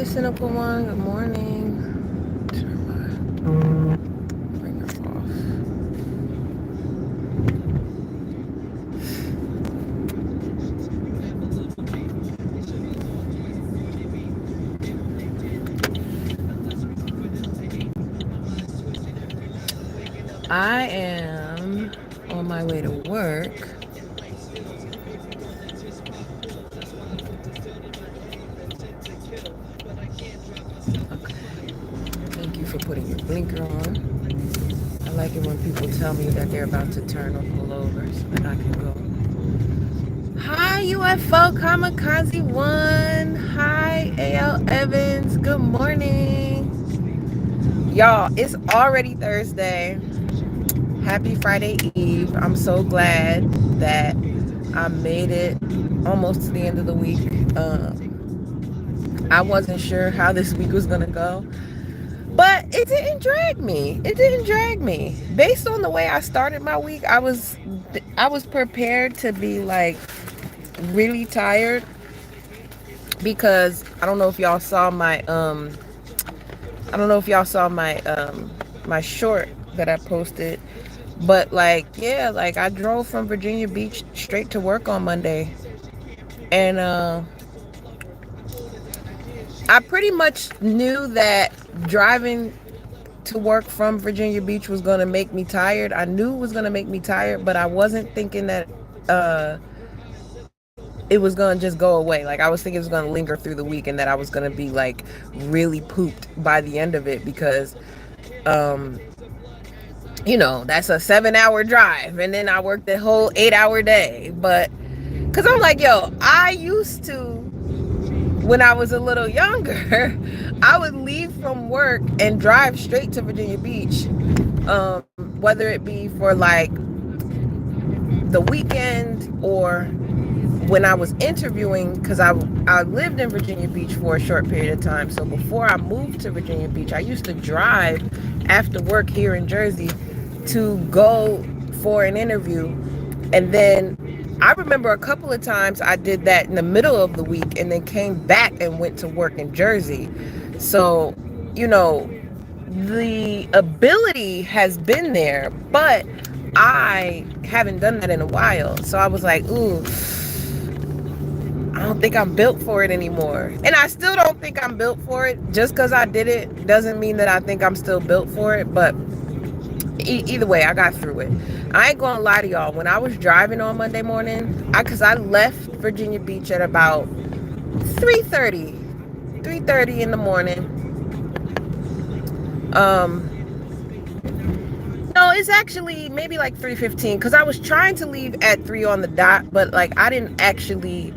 the cynical one. Good morning. Turn my ringer off. I am on my way to work. Okay. Thank you for putting your blinker on. I like it when people tell me that they're about to turn or pull over so that I can go. Hi, UFO Kamikaze One. Hi, AL Evans. Good morning. Y'all, it's already Thursday. Happy Friday Eve. I'm so glad that I made it almost to the end of the week. I wasn't sure how this week was going to go. But it didn't drag me. It didn't drag me. Based on the way I started my week, I was prepared to be like really tired because I don't know if y'all saw my short that I posted, but like yeah, like I drove from Virginia Beach straight to work on Monday. And I pretty much knew that driving to work from Virginia Beach was going to make me tired. I knew it was going to make me tired, but I wasn't thinking that it was going to just go away. Like I was thinking it was going to linger through the week and that I was going to be like really pooped by the end of it because um that's a 7-hour drive and then I worked the whole 8-hour day. But cuz I'm like, yo, I used to when I was a little younger, I would leave from work and drive straight to Virginia Beach, whether it be for like the weekend or when I was interviewing, because I lived in Virginia Beach for a short period of time. So before I moved to Virginia Beach, I used to drive after work here in Jersey to go for an interview. And then I remember a couple of times I did that in the middle of the week and then came back and went to work in Jersey. So, the ability has been there, but I haven't done that in a while. So I was like, ooh, I don't think I'm built for it anymore. And I still don't think I'm built for it. Just because I did it doesn't mean that I think I'm still built for it. But either way, I got through it. I ain't gonna lie to y'all. When I was driving on Monday morning, because I left Virginia Beach at about 3:30, 3:30 in the morning. No, it's actually maybe like 3:15 because I was trying to leave at 3 on the dot, but like I didn't actually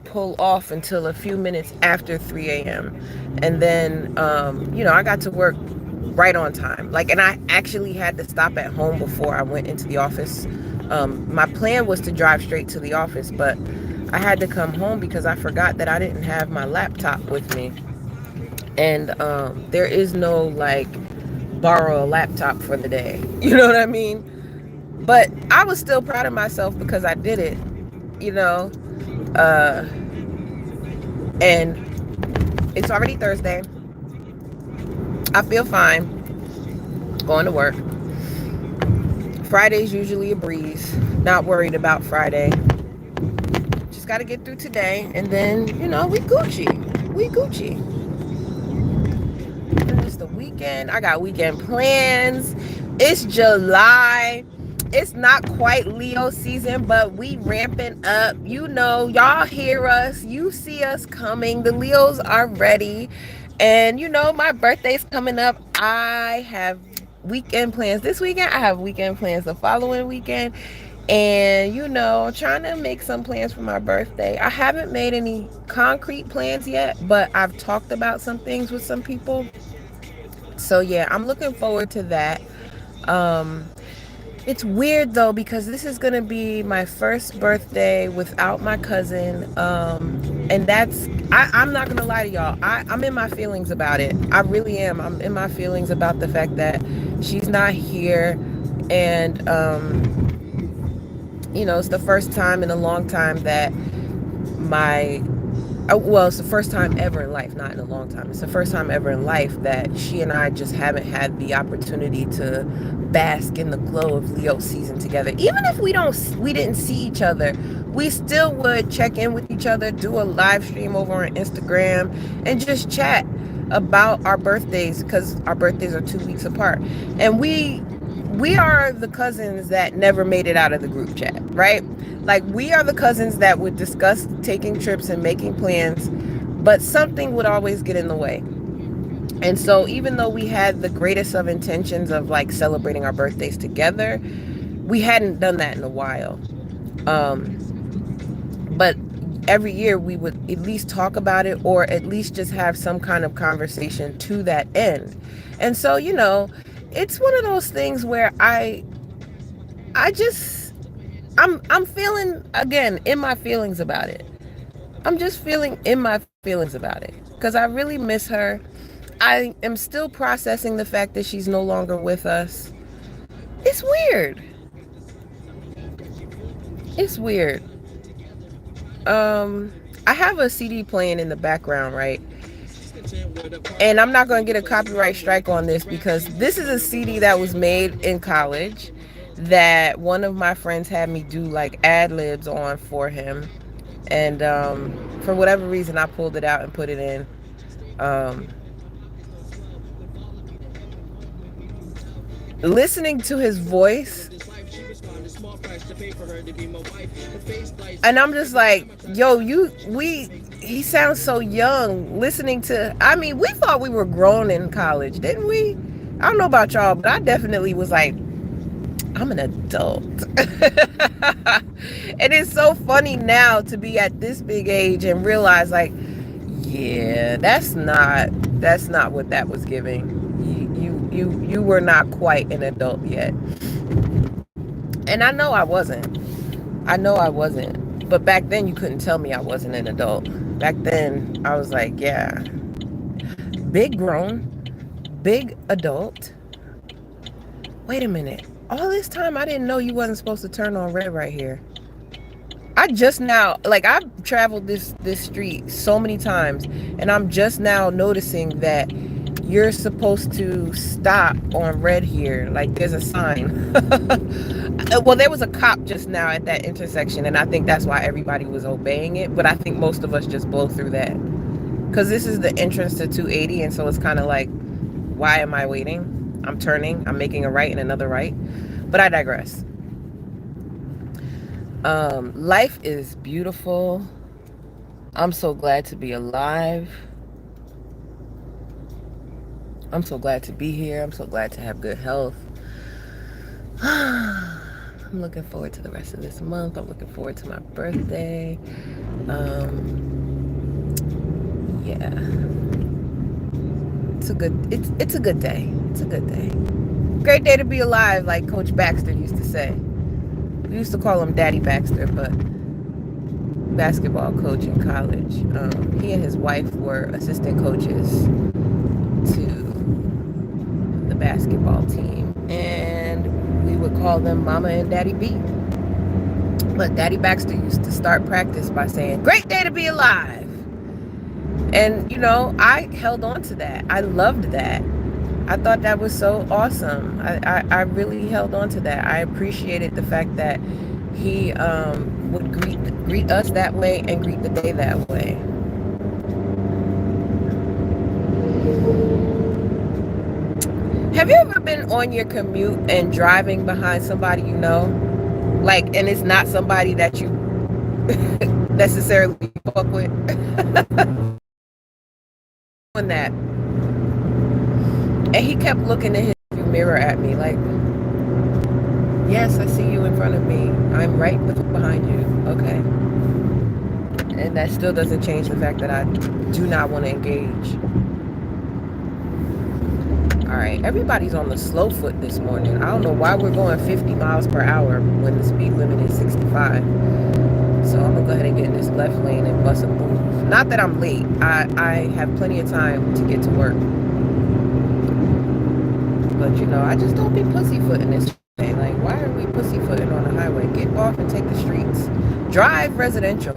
pull off until a few minutes after 3 a.m. And then, I got to work right on time. Like, and I actually had to stop at home before I went into the office. My plan was to drive straight to the office, but I had to come home because I forgot that I didn't have my laptop with me. And there is no like borrow a laptop for the day. You know what I mean? But I was still proud of myself because I did it, you know. Uh, and it's already Thursday. I feel fine going to work. Friday's usually a breeze. Not worried about Friday. Just got to get through today, and then we Gucci. We Gucci. And it's the weekend. I got weekend plans. It's July. It's not quite Leo season, but we ramping up. Y'all hear us. You see us coming. The Leos are ready. And my birthday's coming up. I have weekend plans this weekend. I have weekend plans the following weekend. And trying to make some plans for my birthday. I haven't made any concrete plans yet, but I've talked about some things with some people. So yeah, I'm looking forward to that. It's weird though because this is gonna be my first birthday without my cousin, and I'm not gonna lie to y'all. I'm in my feelings about it. I really am. I'm in my feelings about the fact that she's not here, and it's the first time in a long time that my Well, it's the first time ever in life, not in a long time. It's the first time ever in life that she and I just haven't had the opportunity to bask in the glow of Leo season together. Even if we didn't see each other, we still would check in with each other, do a live stream over on Instagram, and just chat about our birthdays, because our birthdays are 2 weeks apart. And we are the cousins that never made it out of the group chat, right? Like, we are the cousins that would discuss taking trips and making plans, but something would always get in the way. And so even though we had the greatest of intentions of like celebrating our birthdays together, we hadn't done that in a while. But every year we would at least talk about it, or at least just have some kind of conversation to that end. And so, it's one of those things where I'm feeling, again, in my feelings about it. I'm just feeling in my feelings about it because I really miss her. I am still processing the fact that she's no longer with us. It's weird. It's weird. I have a CD playing in the background, right? And I'm not going to get a copyright strike on this because this is a CD that was made in college that one of my friends had me do like ad libs on for him. And for whatever reason, I pulled it out and put it in. Listening to his voice, and I'm just like, yo, he sounds so young. Listening to, I mean, we thought we were grown in college, didn't we? I don't know about y'all, but I definitely was like, I'm an adult. And it's so funny now to be at this big age and realize, like, yeah, that's not what that was giving. You were not quite an adult yet. And I know I wasn't. But back then you couldn't tell me I wasn't an adult. Back then I was like, yeah, big grown, big adult. Wait a minute. All this time I didn't know you wasn't supposed to turn on red right here. I just now, like, I've traveled this street so many times, and I'm just now noticing that you're supposed to stop on red here. Like, there's a sign. Well, there was a cop just now at that intersection, and I think that's why everybody was obeying it. But I think most of us just blow through that because this is the entrance to 280, and so it's kind of like, why am I waiting? I'm turning, I'm making a right and another right. But I digress. Life is beautiful. I'm so glad to be alive. I'm so glad to be here. I'm so glad to have good health. I'm looking forward to the rest of this month. I'm looking forward to my birthday. Yeah. It's a good day. It's a good day. Great day to be alive, like Coach Baxter used to say. We used to call him Daddy Baxter, but basketball coach in college. He and his wife were assistant coaches to the basketball team, and we would call them Mama and Daddy B. But Daddy Baxter used to start practice by saying, "Great day to be alive." And, I held on to that. I loved that. I thought that was so awesome. I really held on to that. I appreciated the fact that he would greet us that way and greet the day that way. Have you ever been on your commute and driving behind somebody you know? Like, and it's not somebody that you necessarily fuck with? Doing that. And he kept looking in his mirror at me like, yes, I see you in front of me. I'm right behind you. Okay. And that still doesn't change the fact that I do not want to engage. All right, everybody's on the slow foot this morning. I don't know why we're going 50 miles per hour when the speed limit is 65. So I'm gonna go ahead and get in this left lane and bust a move. Not that I'm late. I have plenty of time to get to work. But I just don't be pussyfooting this way. Like, why are we pussyfooting on the highway? Get off and take the streets. Drive residential.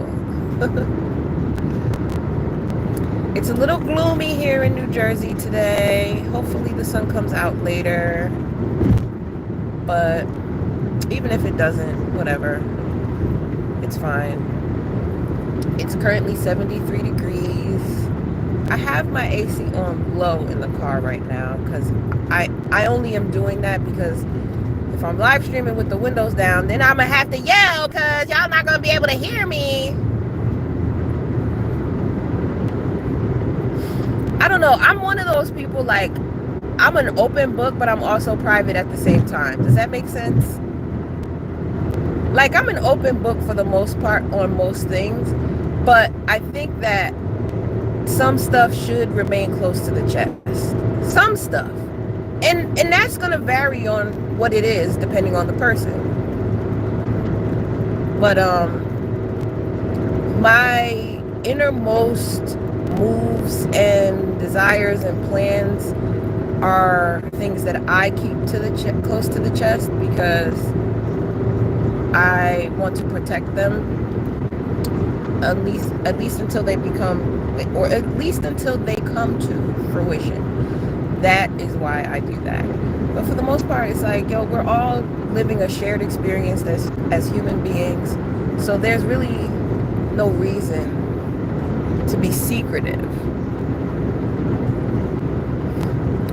It's a little gloomy here in New Jersey today. Hopefully the sun comes out later. But even if it doesn't, whatever. It's fine. It's currently 73 degrees. I have my AC on low in the car right now because I only am doing that because if I'm live streaming with the windows down, then I'm going to have to yell because y'all not going to be able to hear me. I don't know. I'm one of those people, like, I'm an open book, but I'm also private at the same time. Does that make sense? Like, I'm an open book for the most part on most things, but I think that some stuff should remain close to the chest. Some stuff. And that's going to vary on what it is, depending on the person. But my innermost moves and desires and plans are things that I keep to the close to the chest because I want to protect them at least until they become, or at least until they come to fruition. That is why I do that. But for the most part, it's like, yo, we're all living a shared experience as human beings. So there's really no reason to be secretive.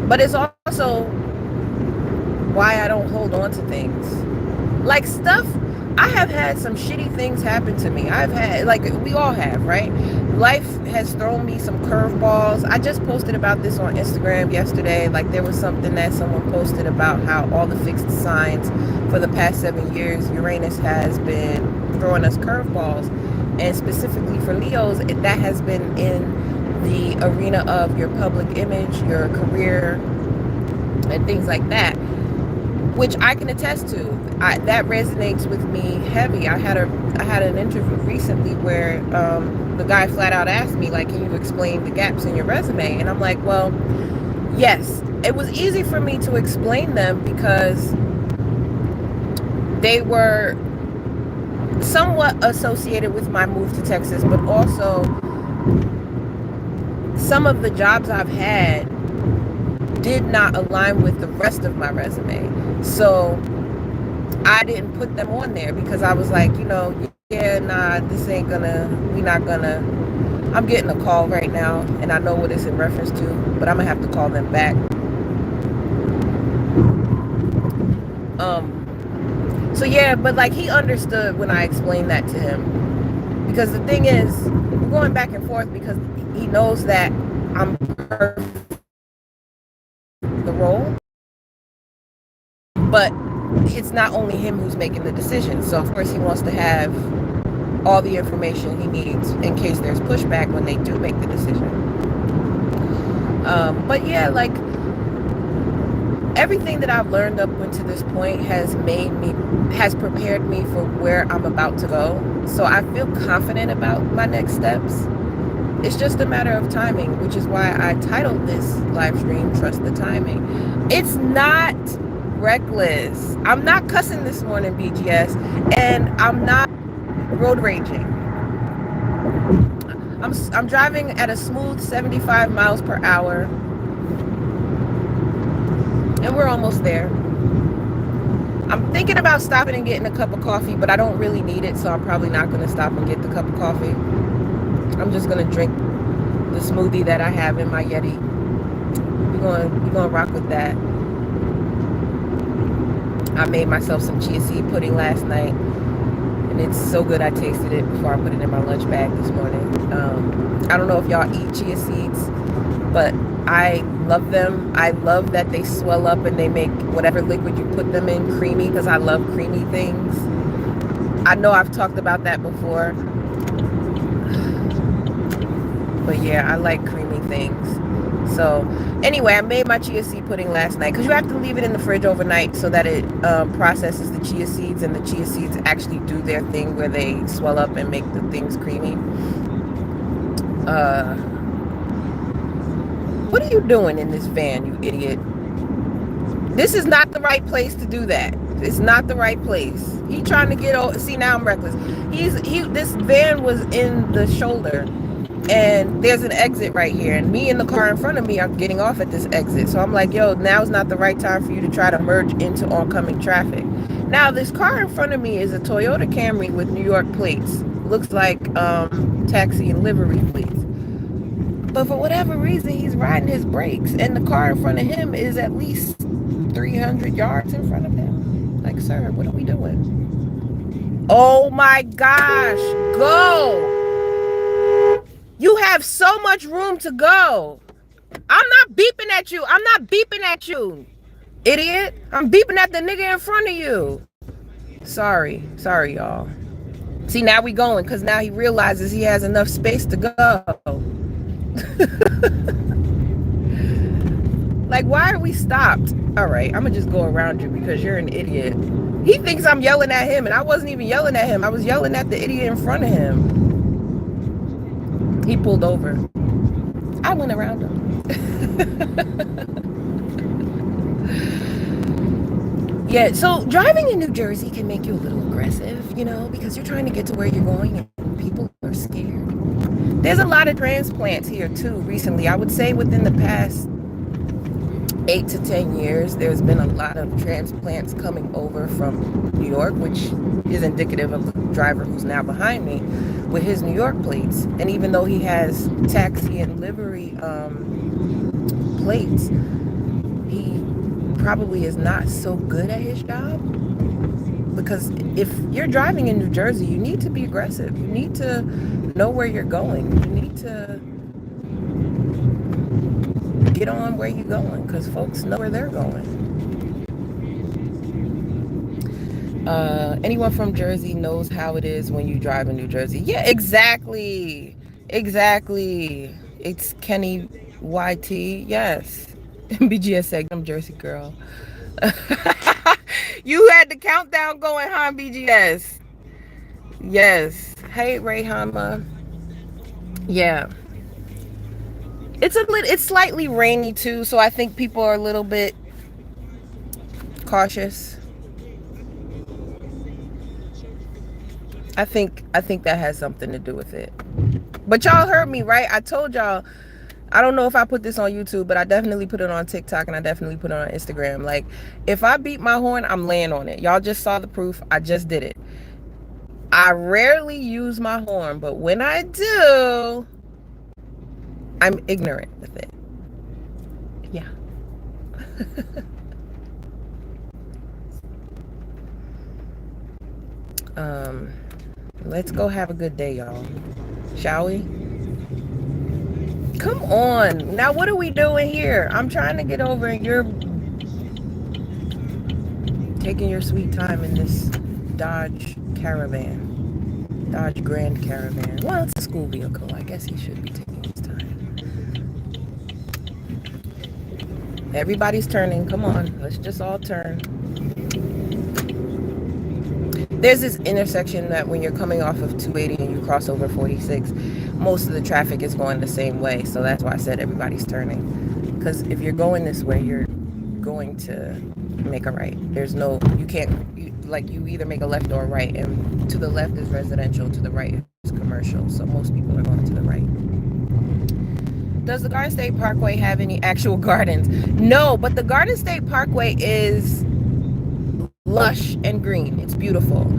But it's also why I don't hold on to things. Like stuff, I have had some shitty things happen to me. I've had, like, we all have, right? Life has thrown me some curveballs. I just posted about this on Instagram yesterday. Like, there was something that someone posted about how all the fixed signs for the past 7 years, Uranus has been throwing us curveballs. And specifically for Leos, that has been in the arena of your public image, your career, and things like that, which I can attest to. That resonates with me heavy. I had an interview recently where the guy flat out asked me, like, can you explain the gaps in your resume? And I'm like, well, yes. It was easy for me to explain them because they were somewhat associated with my move to Texas, but also some of the jobs I've had did not align with the rest of my resume. So I didn't put them on there because I was like, you know, yeah, nah, this ain't gonna, I'm getting a call right now and I know what it's in reference to, but I'm gonna have to call them back. So yeah, but like he understood when I explained that to him, because the thing is, we're going back and forth because he knows that I'm perfect the role, but it's not only him who's making the decision. So of course he wants to have all the information he needs in case there's pushback when they do make the decision. But yeah, like everything that I've learned up until this point has prepared me for where I'm about to go. So I feel confident about my next steps. It's just a matter of timing, which is why I titled this live stream, Trust the Timing. It's not reckless. I'm not cussing this morning, BGS, and I'm not road raging. I'm driving at a smooth 75 miles per hour, and we're almost there. I'm thinking about stopping and getting a cup of coffee, but I don't really need it, so I'm probably not going to stop and get the cup of coffee. I'm just going to drink the smoothie that I have in my Yeti. We're going to rock with that. I made myself some chia seed pudding last night, and it's so good I tasted it before I put it in my lunch bag this morning. I don't know if y'all eat chia seeds, but I love them. I love that they swell up and they make whatever liquid you put them in creamy, because I love creamy things. I know I've talked about that before, but yeah, I like creamy things. So anyway, I made my chia seed pudding last night because you have to leave it in the fridge overnight so that it processes the chia seeds, and the chia seeds actually do their thing where they swell up and make the things creamy. What are you doing in this van, you idiot? This is not the right place to do that. It's not the right place. He trying to get over. See, now I'm reckless. This van was in the shoulder. And there's an exit right here, and me and the car in front of me are getting off at this exit. So I'm like, yo, now's not the right time for you to try to merge into oncoming traffic. Now this car in front of me is a Toyota Camry with New York plates. Looks like taxi and livery plates. But for whatever reason, he's riding his brakes, and the car in front of him is at least 300 yards in front of him. Like, sir, what are we doing? Oh my gosh, go! You have so much room to go. I'm not beeping at you. I'm not beeping at you, idiot. I'm beeping at the nigga in front of you. Sorry, y'all. See, now we going, because now he realizes he has enough space to go. Like, why are we stopped? All right, I'm gonna just go around you because you're an idiot. He thinks I'm yelling at him, and I wasn't even yelling at him. I was yelling at the idiot in front of him. He pulled over. I went around him. Yeah, so driving in New Jersey can make you a little aggressive, you know, because you're trying to get to where you're going and people are scared. There's a lot of transplants here too recently. I would say within the past 8 to 10 years, there's been a lot of transplants coming over from New York, which is indicative of the driver who's now behind me with his New York plates. And even though he has taxi and livery plates, he probably is not so good at his job. Because if you're driving in New Jersey, you need to be aggressive. You need to know where you're going. You need to get on where you're going, because folks know where they're going. Anyone from Jersey knows how it is when you drive in New Jersey. Yeah, exactly. It's Kenny YT. Yes. BGS said, I'm Jersey girl. You had the countdown going, huh, BGS? Yes. Hey, Rayhama. Yeah. It's slightly rainy too, so I think people are a little bit cautious. I think that has something to do with it. But y'all heard me, right? I told y'all, I don't know if I put this on YouTube, but I definitely put it on TikTok, and I definitely put it on Instagram. Like, if I beat my horn, I'm laying on it. Y'all just saw the proof. I just did it. I rarely use my horn, but when I do, I'm ignorant with it. Yeah. Let's go have a good day, y'all. Shall we? Come on. Now, what are we doing here? I'm trying to get over, and you're taking your sweet time in this Dodge Caravan. Dodge Grand Caravan. Well, it's a school vehicle. I guess he should be taking his time. Everybody's turning. Come on. Let's just all turn. There's this intersection that when you're coming off of 280 and you cross over 46, most of the traffic is going the same way. So that's why I said everybody's turning. Because if you're going this way, you're going to make a right. There's no, you can't, you either make a left or a right. And to the left is residential, to the right is commercial. So most people are going to the right. Does the Garden State Parkway have any actual gardens? No, but the Garden State Parkway is lush and green. It's beautiful.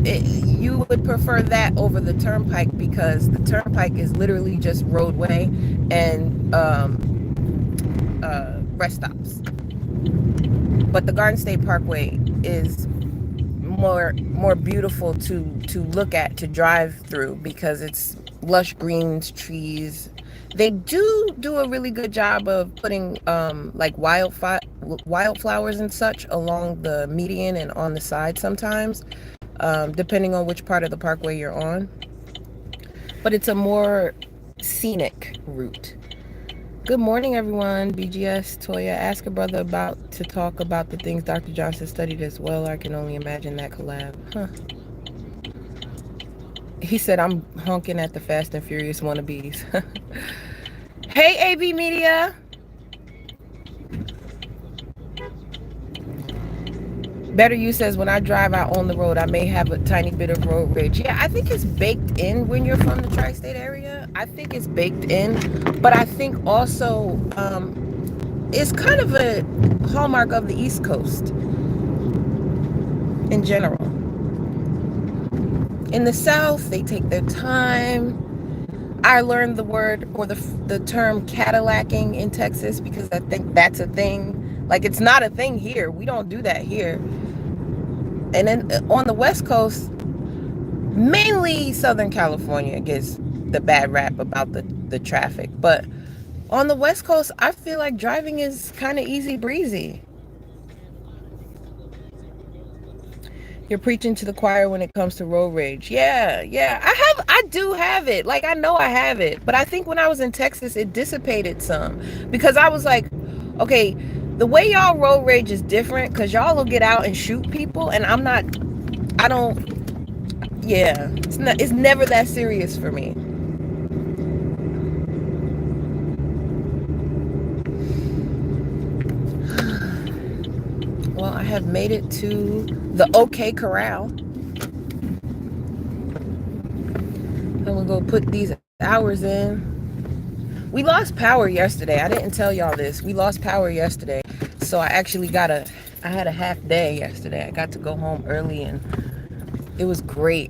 You would prefer that over the turnpike, because the turnpike is literally just roadway and rest stops. But the Garden State Parkway is more beautiful to look at, to drive through, because it's lush greens, trees. They do a really good job of putting like wildflowers and such along the median and on the side sometimes, depending on which part of the parkway you're on. But it's a more scenic route. Good morning, everyone. BGS Toya, ask a brother to talk about the things Dr. Johnson studied as well. I can only imagine that collab. Huh. He said, I'm honking at the Fast and Furious wannabes. Hey, AV Media. Better You says, when I drive out on the road, I may have a tiny bit of road rage. Yeah, I think it's baked in when you're from the tri-state area. I think it's baked in, but I think also it's kind of a hallmark of the East Coast in general. In the South, they take their time. I learned the word or the term Cadillacing in Texas because I think that's a thing. Like, it's not a thing here. We don't do that here. And then on the West Coast, mainly Southern California gets the bad rap about the traffic. But on the West Coast, I feel like driving is kind of easy breezy. You're preaching to the choir when it comes to road rage. Yeah, yeah. I do have it. Like, I know I have it. But I think when I was in Texas, it dissipated some. Because I was like, okay, the way y'all road rage is different because y'all will get out and shoot people. And I don't, yeah. It's never that serious for me. Well, I have made it to the OK Corral. I'm gonna go put these hours in. We lost power yesterday. I didn't tell y'all this. We lost power yesterday. So I actually I had a half day yesterday. I got to go home early and it was great.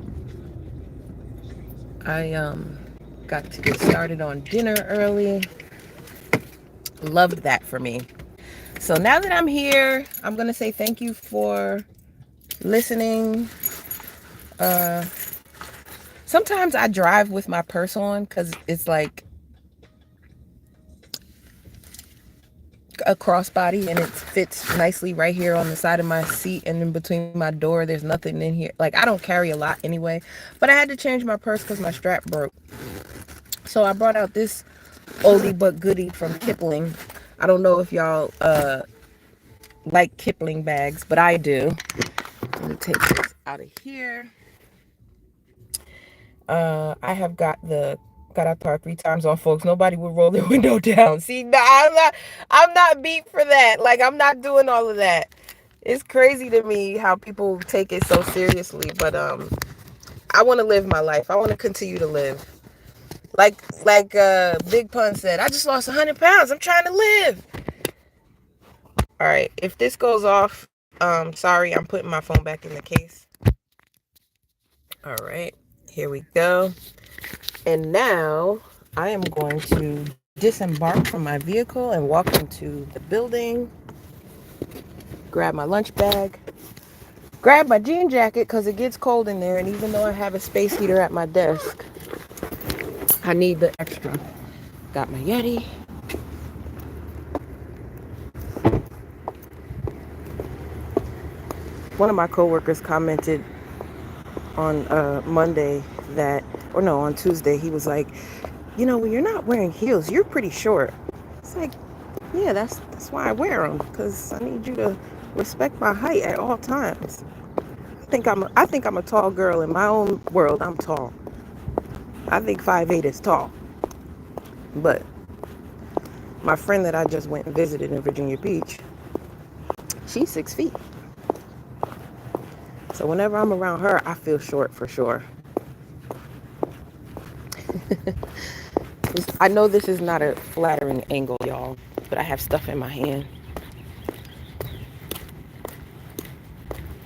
I got to get started on dinner early. Loved that for me. So now that I'm here, I'm gonna say thank you for listening. Sometimes I drive with my purse on because it's like a crossbody and it fits nicely right here on the side of my seat, and in between my door there's nothing in here. Like, I don't carry a lot anyway, but I had to change my purse because my strap broke. So I brought out this oldie but goodie from Kipling. I don't know if y'all like Kipling bags, but I do. I'm gonna take this out of here. I have got I park 3 times on folks. Nobody would roll their window down. See, no, I'm not beat for that. Like, I'm not doing all of that. It's crazy to me how people take it so seriously, but I want to live my life. I want to continue to live. Like Big Pun said, I just lost 100 pounds. I'm trying to live. All right, if this goes off, sorry, I'm putting my phone back in the case. All right, here we go. And now I am going to disembark from my vehicle and walk into the building, grab my lunch bag, grab my jean jacket because it gets cold in there. And even though I have a space heater at my desk, I need the extra. Got my Yeti. One of my coworkers commented on Monday on Tuesday, he was like, when you're not wearing heels, you're pretty short. It's like, yeah, that's why I wear them, because I need you to respect my height at all times. I think I'm a tall girl. In my own world, I'm tall. I think 5'8" is tall. But my friend that I just went and visited in Virginia Beach, she's 6 feet. So whenever I'm around her, I feel short for sure. I know this is not a flattering angle, y'all, but I have stuff in my hand.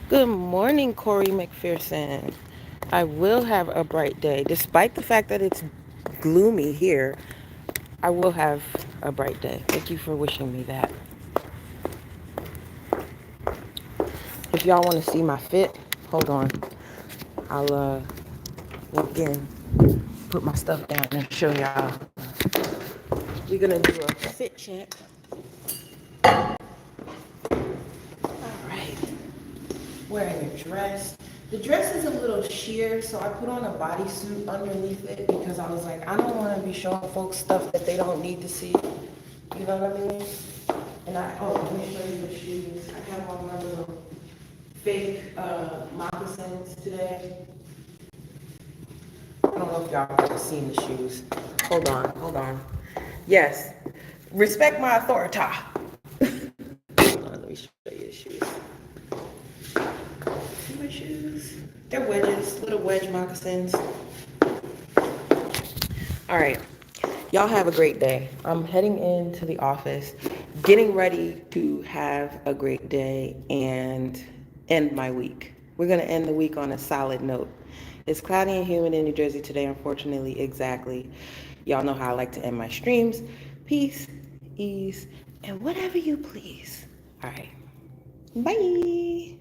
Good morning, Corey McPherson. I will have a bright day. Despite the fact that it's gloomy here, I will have a bright day. Thank you for wishing me that. If y'all want to see my fit, hold on. I'll walk in, put my stuff down, and show y'all. We're gonna do a fit check. All right. Wearing a dress. The dress is a little sheer, so I put on a bodysuit underneath it because I was like, I don't want to be showing folks stuff that they don't need to see. You know what I mean? And let me show you the shoes. I have on my little fake moccasins today. I don't know if y'all have seen the shoes. Hold on. Yes. Respect my authority. Hold on, let me show you the shoes. See my shoes? They're wedges, little wedge moccasins. All All right. Y'all have a great day. I'm heading into the office, getting ready to have a great day and end my week. We're going to end the week on a solid note. It's cloudy and humid in New Jersey today, unfortunately, exactly. Y'all know how I like to end my streams. Peace, ease, and whatever you please. All right. Bye.